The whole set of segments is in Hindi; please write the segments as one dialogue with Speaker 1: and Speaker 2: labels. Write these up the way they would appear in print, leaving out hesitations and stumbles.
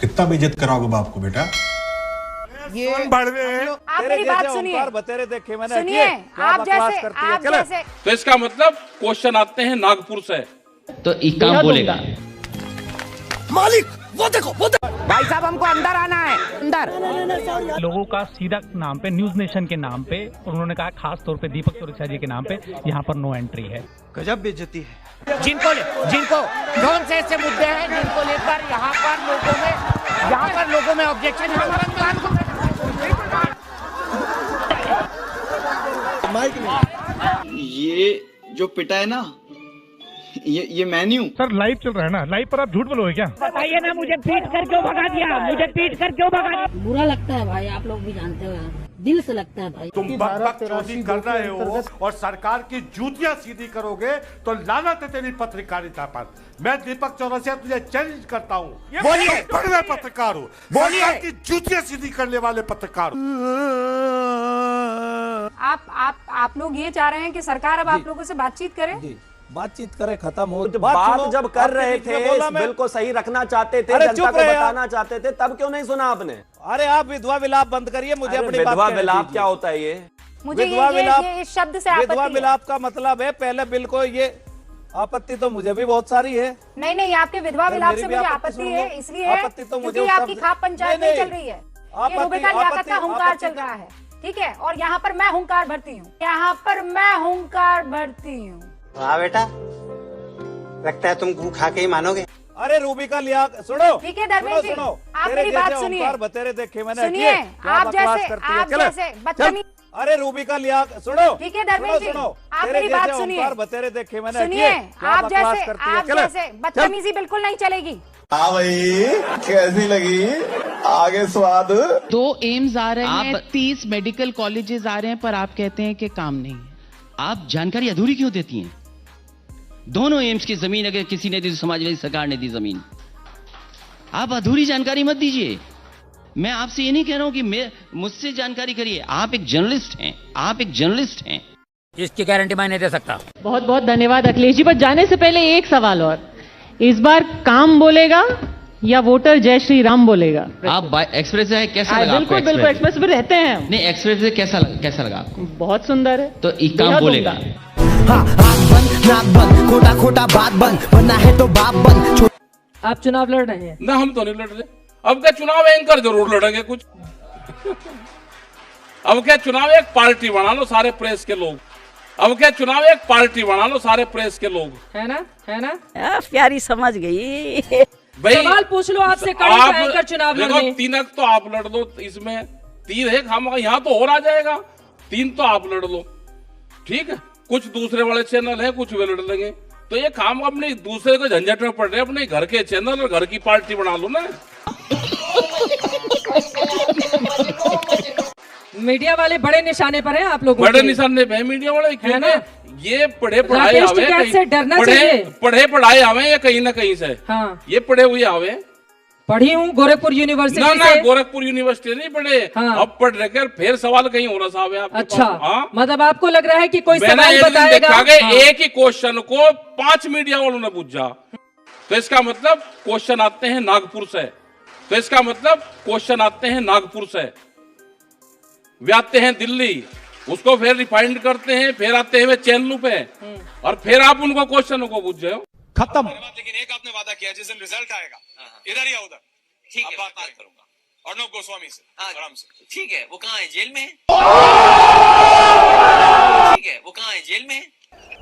Speaker 1: कितना बेइज्जत कराओगे बाप को बेटा।
Speaker 2: ये
Speaker 3: आप मेरी बात सुनिए,
Speaker 4: बतेरे देखे मैंने,
Speaker 3: सुनिए, आप जैसे
Speaker 5: तो इसका मतलब क्वेश्चन आते हैं नागपुर से,
Speaker 6: तो एक काम बोलेगा
Speaker 2: मालिक वो देखो भाई साहब हमको अंदर आना है, अंदर।
Speaker 7: लोगों का सीधा नाम पे न्यूज नेशन के नाम पे उन्होंने कहा खास तौर पे दीपक चौरसिया जी के नाम पे यहाँ पर नो एंट्री है।
Speaker 4: गजब बेइज्जती है।
Speaker 2: जिनको कौन से ऐसे मुद्दे हैं जिनको लेकर यहाँ पर लोगों में ऑब्जेक्शन है।
Speaker 8: ये जो पिटा है ना, ये मैं नहीं हूँ
Speaker 7: सर, लाइव चल रहा है ना, लाइव पर आप झूठ बोलोगे क्या?
Speaker 2: बताइए ना, मुझे पीट कर क्यों भगा दिया, मुझे पीट कर क्यों भगा दिया।
Speaker 9: बुरा लगता है भाई, आप लोग भी जानते हो, दिल से लगता है भाई।
Speaker 4: तुम बकचोदी कर रहे हो और सरकार की जूतियां सीधी करोगे तो लानत है तेरी पत्रकारिता पर। मैं दीपक चौरसिया तुझे चैलेंज करता हूँ,
Speaker 2: बोलिए।
Speaker 4: मैं पत्रकार हूँ, सरकार की जूतियां सीधी करने वाले पत्रकार हूँ।
Speaker 3: आप लोग ये चाह रहे हैं कि सरकार अब आप लोगों से बातचीत करे,
Speaker 4: बातचीत करे, खत्म हो।
Speaker 10: बात जब कर रहे थे, इस बिल को सही रखना चाहते थे, जनता को बताना चाहते थे, तब क्यों नहीं सुना आपने?
Speaker 4: अरे आप विधवा विलाप बंद करिए, मुझे अपनी बात
Speaker 10: विधवा विलाप क्या होता है? ये
Speaker 3: मुझे ये इस शब्द से आपत्ति
Speaker 4: विधवा
Speaker 3: है।
Speaker 4: विलाप का मतलब है पहले बिल को, ये आपत्ति तो मुझे भी बहुत सारी है।
Speaker 3: नहीं, आपके विधवा विलाप से मुझे आपत्ति है, इसलिए क्योंकि आपकी खाप पंचायत नहीं चल रही है, ये रूबिका लियाकत का हुंकार चल रहा है, ठीक है। और यहाँ पर मैं हुंकार भरती हूँ,
Speaker 10: हाँ बेटा, लगता है तुम खा के ही मानोगे।
Speaker 4: अरे रूबिका लियाकत, सुनो,
Speaker 3: ठीक है धर्मेंद्र जी, आप मेरी बात सुनिए,
Speaker 4: बतेरे देखे मैंने,
Speaker 3: सुनिए, आप जैसे बदतमीज।
Speaker 4: अरे रूबिका लियाकत, सुनो,
Speaker 3: ठीक है धर्मेंद्र जी, आप मेरी बात सुनिए,
Speaker 4: बतेरे देखे मैंने,
Speaker 3: सुनिए, आप जैसे बदतमीजी बिल्कुल नहीं चलेगी।
Speaker 1: हाँ भाई, कैसी लगी आगे स्वाद।
Speaker 11: 2 एम्स आ रहे हैं, 30 मेडिकल कॉलेजेस आ रहे हैं, पर आप कहते हैं कि काम नहीं है।
Speaker 6: आप जानकारी अधूरी क्यों देती हैं? दोनों एम्स की जमीन अगर किसी ने दी तो समाजवादी सरकार ने दी जमीन, आप अधूरी जानकारी मत दीजिए। मैं आपसे ये नहीं कह रहा हूं कि मुझसे जानकारी करिए, आप एक जर्नलिस्ट हैं,
Speaker 2: इसकी गारंटी मैं नहीं दे सकता।
Speaker 11: बहुत बहुत धन्यवाद अखिलेश जी। पर जाने से पहले एक सवाल और, इस बार काम बोलेगा या वोटर जय श्री राम बोलेगा?
Speaker 6: आप एक्सप्रेस है, कैसा लगा?
Speaker 11: बिल्कुल एक्सप्रेस पे रहते हैं।
Speaker 6: नहीं, एक्सप्रेस से कैसा लगा आपको?
Speaker 11: बहुत सुंदर है।
Speaker 6: तो एक काम बोलेगा,
Speaker 2: खोटा बात बंद, बनना है तो बाप बंद।
Speaker 11: आप चुनाव लड़ रहे हैं
Speaker 5: ना? हम तो नहीं लड़ रहे। अब क्या चुनाव एंकर जरूर लड़ेंगे कुछ। अब क्या चुनाव एक पार्टी बना लो सारे प्रेस के लोग,
Speaker 11: है ना
Speaker 9: प्यारी समझ गई।
Speaker 5: भाई
Speaker 11: सवाल पूछ लो आपसे,
Speaker 5: आप
Speaker 11: चुनाव
Speaker 5: देखो, 3 अंक तो आप लड़ लो, इसमें 3 है, हम यहाँ तो और आ जाएगा, 3 तो आप लड़ लो, ठीक है। कुछ दूसरे वाले चैनल है, कुछ वे लड़ लेंगे, तो ये काम अपने दूसरे को झंझट में पड़ रहे, अपने घर के चैनल और घर की पार्टी बना लो ना।
Speaker 11: मीडिया वाले बड़े निशाने पर हैं आप लोग,
Speaker 5: बड़े निशाने पे मीडिया वाले, क्यों ना? ये पढ़े पढ़ाए आवे, पढ़े पढ़ाए आवे या कहीं ना कहीं से,
Speaker 11: हाँ।
Speaker 5: ये पढ़े हुए आवे।
Speaker 11: पढ़ी हूँ गोरखपुर यूनिवर्सिटी
Speaker 5: ना, गोरखपुर यूनिवर्सिटी नहीं पढ़े,
Speaker 11: हाँ।
Speaker 5: अब पढ़ रहे, फिर सवाल कहीं हो रहा है आपके
Speaker 11: अच्छा
Speaker 5: पास। हाँ?
Speaker 11: मतलब आपको लग रहा है कि कोई
Speaker 5: मैंने
Speaker 11: सवाल बताएगा,
Speaker 5: हाँ। एक ही क्वेश्चन को 5 मीडिया वालों ने पूछा, तो इसका मतलब क्वेश्चन आते हैं नागपुर से, वे आते हैं दिल्ली, उसको फिर रिफाइंड करते हैं, फिर आते हैं वे चैनलों पे, और फिर आप उनको क्वेश्चनों को पूछ रहे हो।
Speaker 4: खत्म।
Speaker 8: लेकिन एक आपने वादा किया, जिस दिन रिजल्ट आएगा इधर या उधर, ठीक है, बात करूंगा अर्णव गोस्वामी से, आराम से। ठीक है, वो कहाँ है? जेल में है। ठीक है, वो कहाँ है? जेल में है।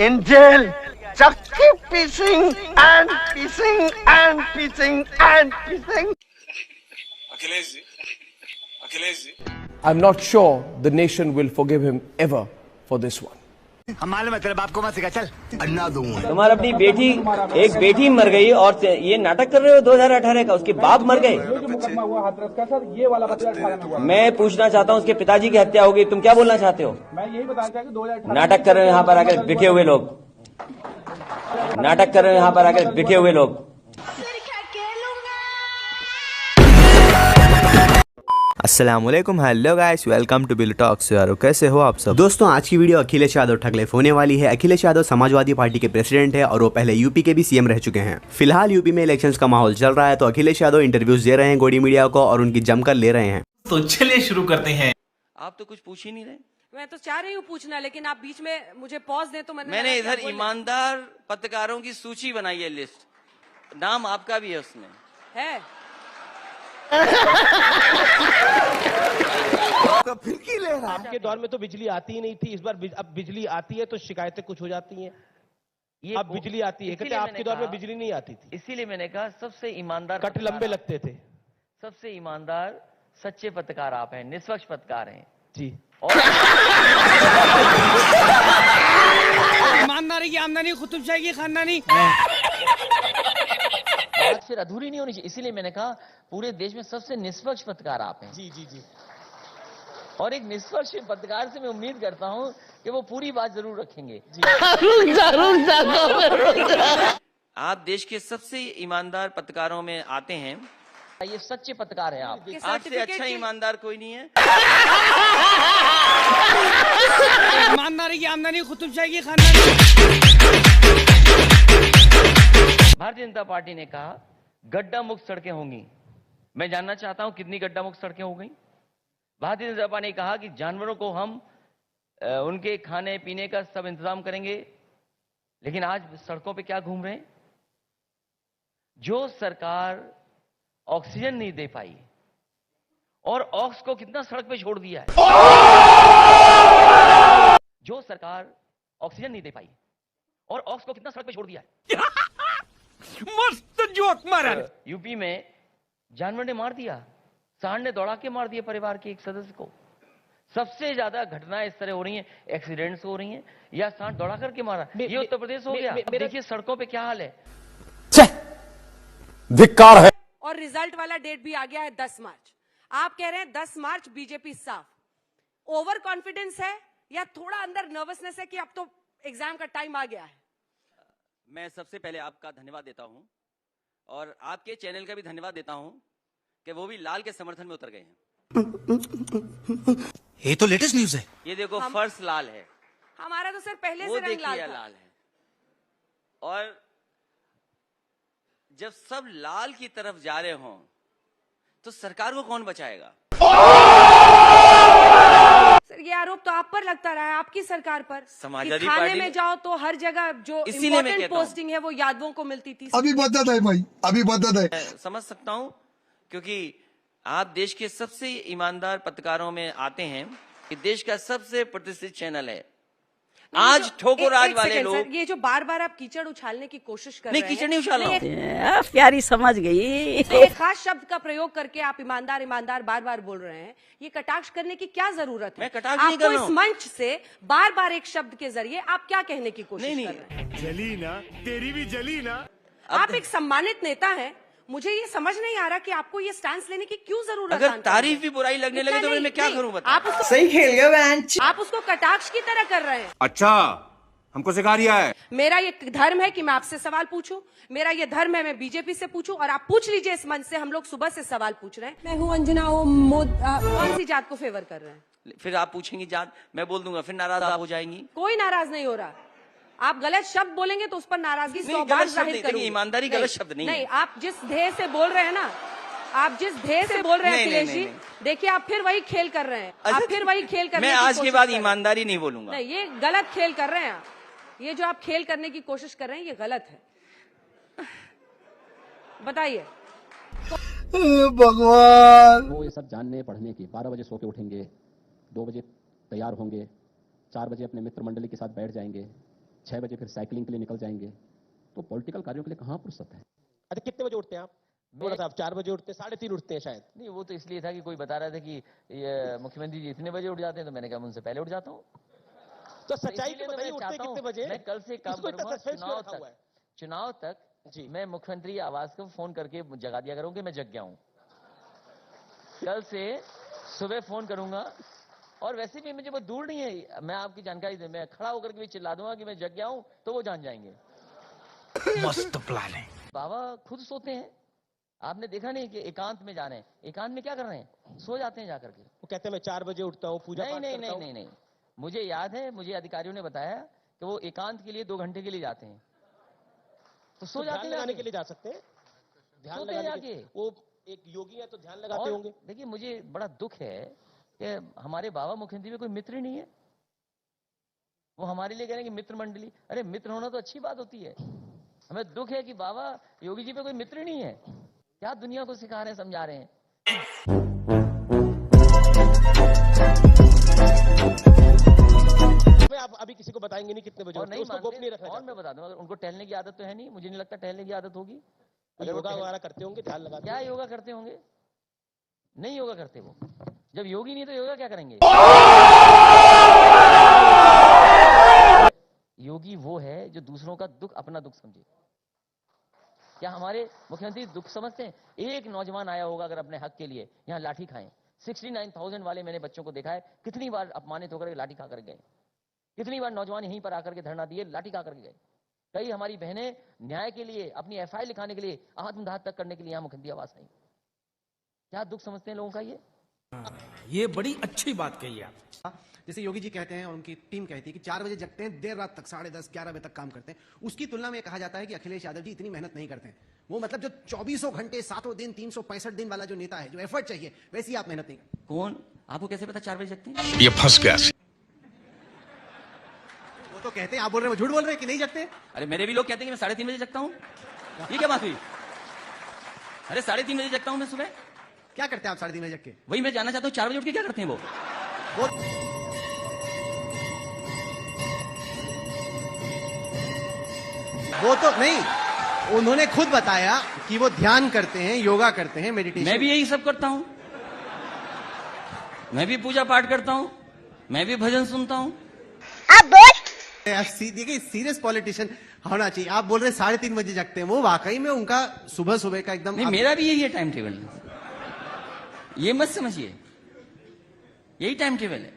Speaker 10: इन जेल, चक्की पीसिंग एंड पीसिंग एंड पीसिंग एंड पीसिंग।
Speaker 8: Akhilesh ji,
Speaker 4: I'm not sure the nation will forgive him ever for this one.
Speaker 2: हम मालूम है तेरे बाप को मत सिखा, चल अन्ना दूंगा।
Speaker 10: तुम्हारा अपनी बेटी, एक बेटी मर गई और ये नाटक कर रहे हो 2018 का, उसके बाप मर गए। मैं पूछना चाहता हूँ, उसके पिताजी की हत्या हो गई, तुम क्या बोलना चाहते हो? मैं यही बताना चाहता हूँ, 2018 नाटक कर रहे हो यहाँ पर आकर बिके हुए लोग,
Speaker 12: अस्सलामुअलैकुम, hello guys, welcome to Bill Talks. यारो कैसे हो आप सब दोस्तों। आज की वीडियो अखिलेश यादव ठगलेफ होने वाली है। अखिलेश यादव समाजवादी पार्टी के प्रेसिडेंट है और वो पहले यूपी के भी सीएम रह चुके हैं। फिलहाल यूपी में इलेक्शंस का माहौल चल रहा है, तो अखिलेश यादव इंटरव्यूज दे रहे हैं गोडी मीडिया को और उनकी जमकर ले रहे हैं।
Speaker 13: तो चलिए शुरू करते हैं।
Speaker 10: आप तो कुछ पूछ ही नहीं रहे।
Speaker 14: मैं तो चाह रही हूँ पूछना, लेकिन आप बीच में मुझे पॉज दें तो
Speaker 10: मैंने इधर ईमानदार पत्रकारों की सूची बनाई है, लिस्ट, नाम आपका भी है उसमें
Speaker 14: है।
Speaker 15: फिरकी ले रहा। आपके दौर में तो बिजली आती ही नहीं थी, इस बार अब बिजली आती है तो शिकायतें कुछ हो जाती हैं। अब बिजली आती है, कहते आपके दौर में बिजली नहीं आती थी।
Speaker 10: इसीलिए मैंने कहा सबसे ईमानदार,
Speaker 15: कट लंबे लगते थे।
Speaker 10: सबसे ईमानदार सच्चे पत्रकार आप हैं, निष्पक्ष पत्रकार हैं
Speaker 15: जी।
Speaker 2: ईमानदारी की आमदनी, कुतुबशाही की खानदानी
Speaker 10: बात फिर अधूरी नहीं होनी चाहिए। इसीलिए मैंने कहा पूरे देश में सबसे निष्पक्ष पत्रकार आप हैं।
Speaker 15: जी जी जी।
Speaker 10: और एक निष्पक्ष पत्रकार से मैं उम्मीद करता हूं कि वो पूरी बात जरूर रखेंगे। आप देश के सबसे ईमानदार पत्रकारों में आते हैं, ये सच्चे पत्रकार हैं आप। आपसे अच्छा ईमानदार कोई नहीं है।
Speaker 2: ईमानदारी की आमदनी, कुतुबशाही की खानदानी।
Speaker 10: भारतीय जनता पार्टी ने कहा गड्ढा मुक्त सड़कें होंगी। मैं जानना चाहता हूं कितनी गड्ढा मुक्त सड़कें हो गई। भारतीय जनता पार्टी ने कहा कि जानवरों को हम उनके खाने पीने का सब इंतजाम करेंगे, लेकिन आज सड़कों पे क्या घूम रहे हैं। जो सरकार ऑक्सीजन नहीं दे पाई और ऑक्स को कितना सड़क पे छोड़ दिया है। जो सरकार ऑक्सीजन नहीं दे पाई और ऑक्स को कितना सड़क पे छोड़ दिया है।
Speaker 2: मस्त जोक मारा।
Speaker 10: यूपी में जानवर ने मार दिया, सांड ने दौड़ा के मार दिया परिवार के एक सदस्य को। सबसे ज्यादा घटनाएं इस तरह हो रही हैं, एक्सीडेंट्स हो रही हैं या सांड दौड़ा करके मारा। ये उत्तर प्रदेश हो गया। देखिए सड़कों पे क्या हाल है।
Speaker 1: धिक्कार है।
Speaker 14: और रिजल्ट वाला डेट भी आ गया है 10 मार्च। आप कह रहे हैं 10 मार्च बीजेपी साफ। ओवर कॉन्फिडेंस है या थोड़ा अंदर नर्वसनेस है कि अब तो एग्जाम का टाइम आ गया है।
Speaker 10: मैं सबसे पहले आपका धन्यवाद देता हूं और आपके चैनल का भी धन्यवाद देता हूं कि वो भी लाल के समर्थन में उतर गए हैं।
Speaker 13: ये तो लेटेस्ट न्यूज है।
Speaker 10: ये देखो फर्स्ट लाल है,
Speaker 14: हमारा तो सर पहले
Speaker 10: वो
Speaker 14: से रंग लाल
Speaker 10: है। और जब सब लाल की तरफ जा रहे हों तो सरकार को कौन बचाएगा।
Speaker 14: सर ये आरोप तो आप पर लगता रहा है, आपकी सरकार पर।
Speaker 10: समाजवादी
Speaker 14: थाने
Speaker 10: पार्टी
Speaker 14: में जाओ तो हर जगह जो इम्पोर्टेंट पोस्टिंग है वो यादवों को मिलती थी।
Speaker 1: अभी बदत है भाई, अभी बदत है।
Speaker 10: समझ सकता हूं क्योंकि आप देश के सबसे ईमानदार पत्रकारों में आते हैं। ये देश का सबसे प्रतिष्ठित चैनल है। आज ठोकोराज वाले लोग,
Speaker 14: ये जो बार बार आप कीचड़ उछालने की कोशिश कर रहे हैं।
Speaker 10: कीचड़ नहीं उछाल रहा हूं।
Speaker 9: प्यारी समझ गई।
Speaker 14: एक खास शब्द का प्रयोग करके आप ईमानदार ईमानदार बार बार बोल रहे हैं। ये कटाक्ष करने की क्या जरूरत है।
Speaker 10: मैं कटाक्ष नहीं कर रहा हूं।
Speaker 14: इस मंच से बार बार एक शब्द के जरिए आप क्या कहने की कोशिश कर रहे हैं।
Speaker 4: जली ना, तेरी भी जली ना।
Speaker 14: आप एक सम्मानित नेता हैं, मुझे ये समझ नहीं आ रहा कि आपको ये स्टैंड लेने की क्यों जरूरत है।
Speaker 10: अगर तारीफ भी बुराई लगने लगे तो मैं क्या करूं बता।
Speaker 14: आप उसको
Speaker 15: सही खेल गए बेंच।
Speaker 14: आप उसको कटाक्ष की तरह कर रहे हैं।
Speaker 1: अच्छा, हमको सिखा रिया है।
Speaker 14: मेरा ये धर्म है कि मैं आपसे सवाल पूछूं, मेरा ये धर्म है मैं बीजेपी से पूछूं, और आप पूछ लीजिए इस मंच से। हम लोग सुबह से सवाल पूछ रहे हैं। मैं हूं अंजना, कौन सी जात को फेवर कर रहे हैं।
Speaker 10: फिर आप पूछेंगी जात, मैं बोल दूंगा, फिर नाराज आप हो जाएंगी।
Speaker 14: कोई नाराज नहीं हो रहा। आप गलत शब्द बोलेंगे तो उस पर नाराजगी 100 बार जाहिर करूंगी।
Speaker 10: ईमानदारी गलत शब्द नहीं है।
Speaker 14: आप जिस ध्येय से बोल रहे हैं ना, आप जिस ध्येय से बोल रहे हैं अखिलेश जी, देखिए आप फिर वही खेल कर रहे हैं। आप फिर वही खेल कर रहे हैं।
Speaker 10: मैं आज के बाद ईमानदारी नहीं बोलूंगा।
Speaker 14: नहीं, ये गलत खेल कर रहे हैं आप। ये जो आप खेल करने की कोशिश कर रहे हैं ये गलत है। बताइए
Speaker 1: भगवान।
Speaker 16: वो ये सब जानने पढ़ने की 12 बजे सो के उठेंगे, 2 बजे तैयार होंगे, 4 बजे अपने मित्र मंडली के साथ बैठ जाएंगे, 6 बजे फिर साइकिलिंग के लिए निकल जाएंगे। तो पॉलिटिकल कार्यों के लिए कहाँ फुर्सत है।
Speaker 15: अच्छा कितने बजे उठते हैं आप। थोड़ा सा आप 4 बजे उठते हैं, 3:30 उठते हैं शायद।
Speaker 10: नहीं, वो तो इसलिए था कि कोई बता रहा था कि ये मुख्यमंत्री जी इतने बजे उठ जाते हैं, तो मैंने कहा उनसे पहले उठ जाता हूँ।
Speaker 15: तो सच्चाई के बताइए, उठते कितने बजे।
Speaker 10: मैं कल से काम करूंगा चुनाव तक जी। मैं मुख्यमंत्री आवास को फोन करके जगा दिया करूंगा कि मैं जग गया हूं। कल से सुबह फोन करूंगा। और वैसे भी मुझे वो दूर नहीं है, मैं आपकी जानकारी दे, मैं खड़ा होकर के भी चिल्ला दूंगा कि मैं जग गया हूं, तो वो जान जाएंगे।
Speaker 13: मस्त प्लान है।
Speaker 10: बाबा खुद सोते हैं, आपने देखा नहीं कि एकांत में जा रहे हैं, एकांत में क्या कर रहे हैं, सो जाते हैं जाकर के।
Speaker 15: वो कहते हैं मैं 4 बजे उठता हूँ, पूजा पाठ करता हूँ।
Speaker 10: नहीं, मुझे याद है, मुझे अधिकारियों ने बताया कि वो एकांत के लिए 2 घंटे के लिए जाते हैं, तो सो जाते हैं।
Speaker 15: लगाने के लिए जा सकते हैं, ध्यान लगाने के। वो एक योगी है तो ध्यान लगाते होंगे।
Speaker 10: देखिए मुझे बड़ा दुख है कि हमारे बाबा मुख्यमंत्री में कोई मित्र ही नहीं है। वो हमारे लिए कह रहे हैं कि मित्र मंडली, अरे मित्र होना तो अच्छी बात होती है। हमें दुख है कि बाबा योगी जी पे कोई मित्र नहीं है। क्या दुनिया को सिखा रहे हैं, समझा रहे हैं।
Speaker 15: आप अभी किसी को बताएंगे नहीं कितने बजे,
Speaker 10: नहीं
Speaker 15: उसको गोपनीय रखना।
Speaker 10: और मैं बता दूं, उनको टहलने की आदत तो है नहीं, मुझे नहीं लगता टहलने की आदत होगी।
Speaker 15: योगा वगैरह करते होंगे, ध्यान लगा।
Speaker 10: क्या योगा करते होंगे? नहीं योगा करते वो। जब योगी नहीं तो योगा क्या करेंगे? योगी वो है जो दूसरों का दुख अपना दुख समझे। क्या हमारे मुख्यमंत्री दुख समझते हैं? एक नौजवान आया होगा अगर अपने हक के लिए यहाँ लाठी खाएं। 69,000 वाले मैंने बच्चों को देखा है, कितनी बार अपमानित होकर लाठी खा कर गए, कितनी बार नौजवान यहीं पर आकर के धरना दिए, लाठी खा कर गए। कई हमारी बहनें न्याय के लिए, अपनी एफआईआर लिखाने के लिए, आत्मदाह तक करने के लिए यहाँ मुख्यमंत्री आवास आई। क्या दुख समझते हैं लोगों का
Speaker 17: ये बड़ी अच्छी बात कही आप। जैसे योगी जी कहते हैं और उनकी टीम कहती है कि 4 बजे जगते हैं, देर रात तक 10:30 11 बजे तक काम करते हैं। उसकी तुलना में कहा जाता है कि अखिलेश यादव जी इतनी मेहनत नहीं करते हैं। वो मतलब जो 24 घंटे 7 दिन 365 दिन वाला जो नेता है, जो एफर्ट चाहिए, वैसी आप मेहनत नहीं करते।
Speaker 10: कौन? आपको कैसे पता 4 बजे जगते हैं?
Speaker 13: ये फंस गया।
Speaker 17: वो तो कहते हैं, आप बोल रहे हैं वो झूठ बोल रहे हैं कि नहीं जगते।
Speaker 10: अरे मेरे भी लोग कहते हैं कि मैं 3:30 बजे जगता हूँ। ये क्या बात हुई? अरे 3:30 बजे जगता हूँ मैं सुबह।
Speaker 17: क्या करते हैं आप 3:30 बजे जग के?
Speaker 10: वही मैं जानना चाहता हूँ, 4 बजे उठ के क्या करते हैं वो
Speaker 17: तो नहीं, उन्होंने खुद बताया कि वो ध्यान करते हैं, योगा करते हैं, मेडिटेशन।
Speaker 10: मैं भी यही सब करता हूँ, मैं भी पूजा पाठ करता हूँ, मैं भी भजन सुनता हूँ।
Speaker 17: आप देखिए सीरियस पॉलिटिशियन होना चाहिए। आप बोल रहे 3:30 बजे जगते हैं, वो वाकई में उनका सुबह का एकदम।
Speaker 10: नहीं, मेरा भी यही है टाइम टेबल, ये मत समझिए, यही टाइम टेबल है।